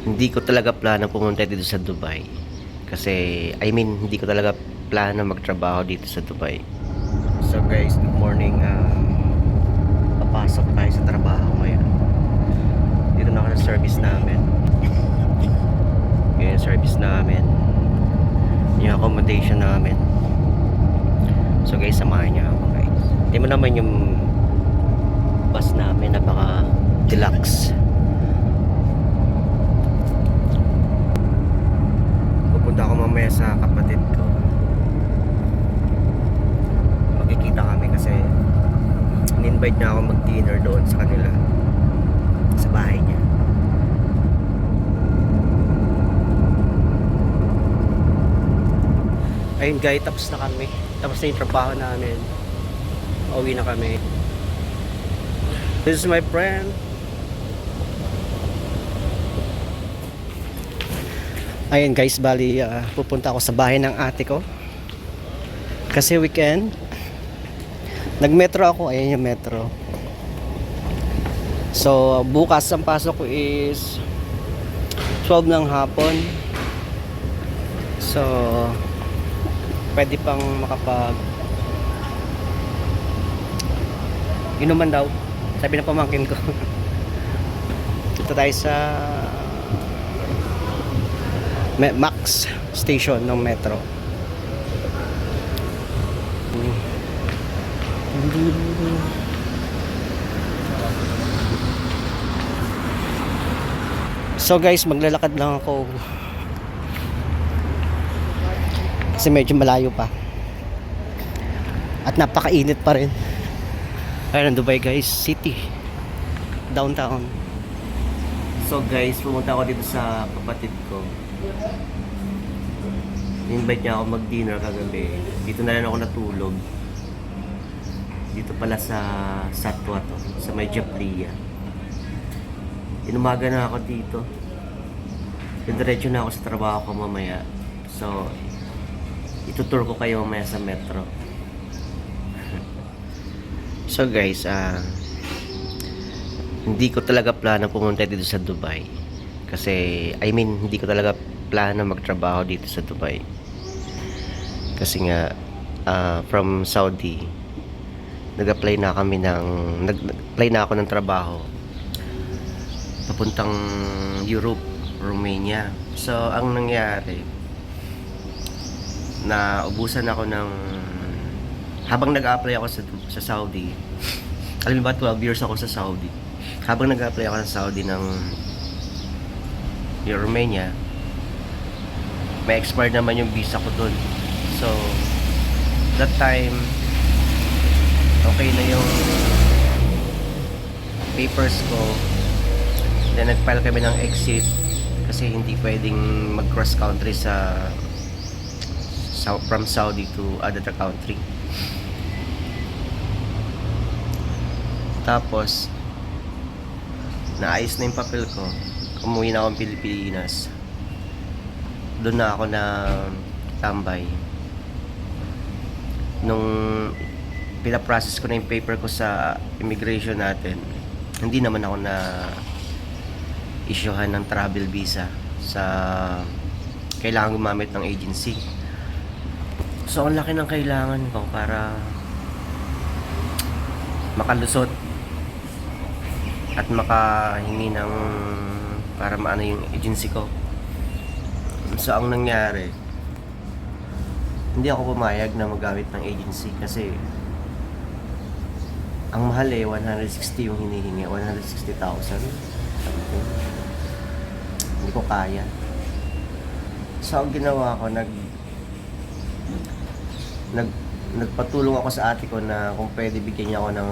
Hindi ko talaga plano pumunta dito sa Dubai. Kasi, hindi ko talaga plano magtrabaho dito sa Dubai. So guys, good morning. Papasok tayo sa trabaho ngayon. Dito na ako sa service namin. Yung service namin. Yung accommodation namin. So guys, samahan niyo ako guys. Hindi mo naman yung bus namin, napaka deluxe. Pupunta ako mamaya sa kapatid ko. Magkikita kami kasi in-invite niya ako mag-dinner doon sa kanila, sa bahay niya. Ayun guys, tapos na kami. Tapos na yung trabaho namin. Pauwi na kami. This is my friend. Ayun guys, bali pupunta ako sa bahay ng ate ko. Kasi weekend. Nag-metro ako, ayun yung metro. So bukas ang pasok ko is 12 ng hapon. So pwede pang makapag inuman daw, sabi ng pamangkin ko. Ito tayo sa Max station ng metro. So guys, maglalakad lang ako kasi medyo malayo pa at napakainit pa rin. Ayun ang Dubai guys, city, downtown. So guys, pumunta ako dito sa kapatid ko. Invite niya ako mag-dinner kagabi. Dito na rin ako natulog. Dito pala sa Satwa to, sa may Japlia. Inumaga na ako dito. Diretso na ako sa trabaho ko mamaya. So, itutur ko kayo mamaya sa metro. So guys, hindi ko talaga plano pumunta dito sa Dubai. Kasi, hindi ko talaga plano magtrabaho dito sa Dubai. Kasi nga, from Saudi, nag-apply na ako ng trabaho papuntang Europe, Romania. So, ang nangyari, na ubusan ako ng habang nag-apply ako sa Saudi. Alam mo ba, 12 years ako sa Saudi. Habang nag-apply ako sa Saudi ng Romania, may expired naman yung visa ko dun. So, that time, okay na yung papers ko. Then nag-file kami ng exit kasi hindi pwedeng mag-cross country from Saudi to other country. Tapos naayos na yung papel ko. Umuwi na akong Pilipinas. Doon na ako na tambay. Nung pinaprocess ko na yung paper ko sa immigration natin, hindi naman ako na issuehan ng travel visa sa kailangan gumamit ng agency. So ang laki ng kailangan ko para makalusot at makahingi ng para maano yung agency ko. So ang nangyari, hindi ako pumayag na magamit ng agency kasi ang mahal 160 yung hinihingi, 160,000 something. Hindi ko kaya. So ang ginawa ko, nagpatulong ako sa ate ko na kung pwede bigyan niya ako ng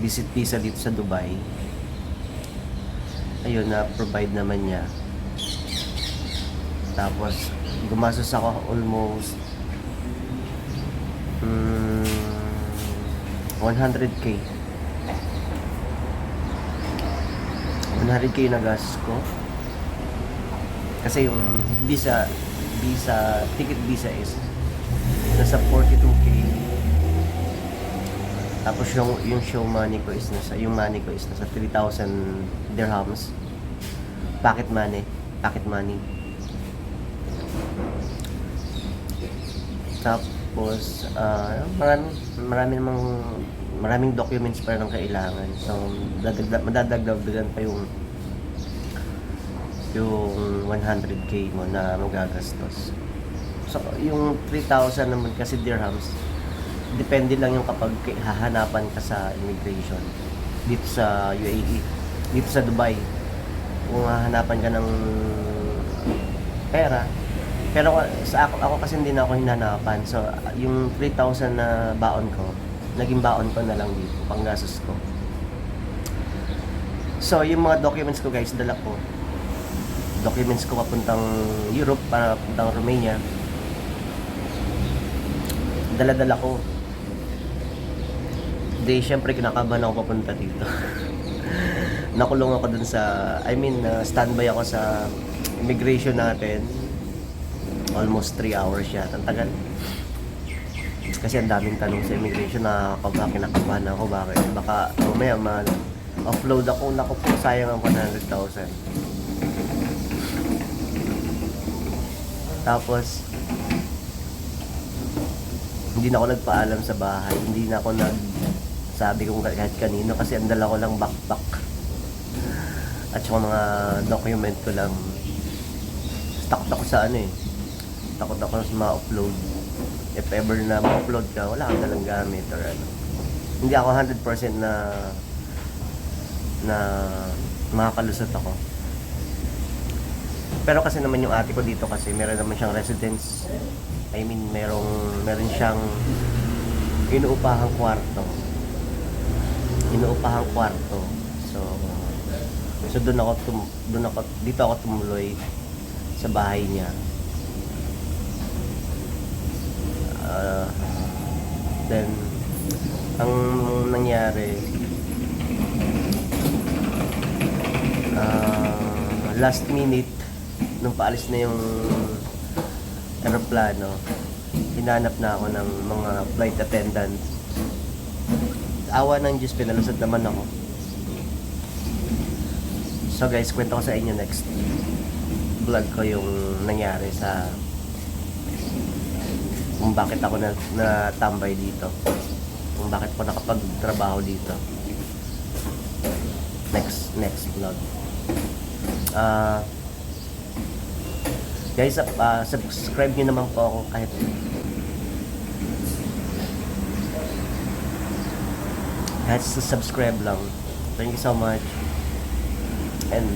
visit visa dito sa Dubai. Ayun, na-provide naman niya. Tapos gumastos ako almost 100k. 100k na gas ko. Kasi yung ticket visa is nasa 42k. Tapos yung show money ko is nasa 3,000 dirhams. pocket money. Pocket money. Tapos, maraming documents pa rin ang kailangan. So, madadagdagan pa yung 100k mo na magagastos. So, yung 3,000 naman kasi dirhams, depende lang yung kapag hahanapan ka sa immigration dito sa UAE, dito sa Dubai. Kung hahanapan ka ng pera, pero sa ako kasi hindi na ako hinanapan. So, yung 3,000 na baon ko, naging baon ko na lang dito, panggastos ko. So, yung mga documents ko guys, dala ko. Documents ko papuntang Europe, papuntang Romania. Dala-dala ko. Di, syempre kinakabahan ako papunta dito. Nakulong ako dun sa, standby ako sa immigration natin. Almost 3 hours siya. Ang tagal. Kasi ang daming tanong sa immigration na kinakabahan ako. Bakit? Baka mamaya offload ako. Naku po, sayang ang 100,000. Tapos, hindi na ako nagpaalam sa bahay. Hindi na ako sabi kung kahit kanino kasi ang dala ko lang backpack. At saka mga document ko lang. Takot ako sa takot ako sa ma-upload. If ever na ma-upload ka, wala kang dalang gamit or ano. Hindi ako 100% na makakalusot ako. Pero kasi naman yung ate ko dito kasi meron naman siyang residence. Meron siyang inuupahang kwarto. So dito ako tumuloy sa bahay niya. Then ang nangyari, last minute nung paalis na yung aeroplano, hinanap na ako ng mga flight attendant. Awa ng Diyos, pinalusot naman ako. So guys, kwento ko sa inyo next vlog ko yung nangyari sa kung bakit ako natambay dito, kung bakit ako nakapagtrabaho dito. Next vlog. Guys, subscribe nyo naman po ako kahit subscribe lang. Thank you so much. And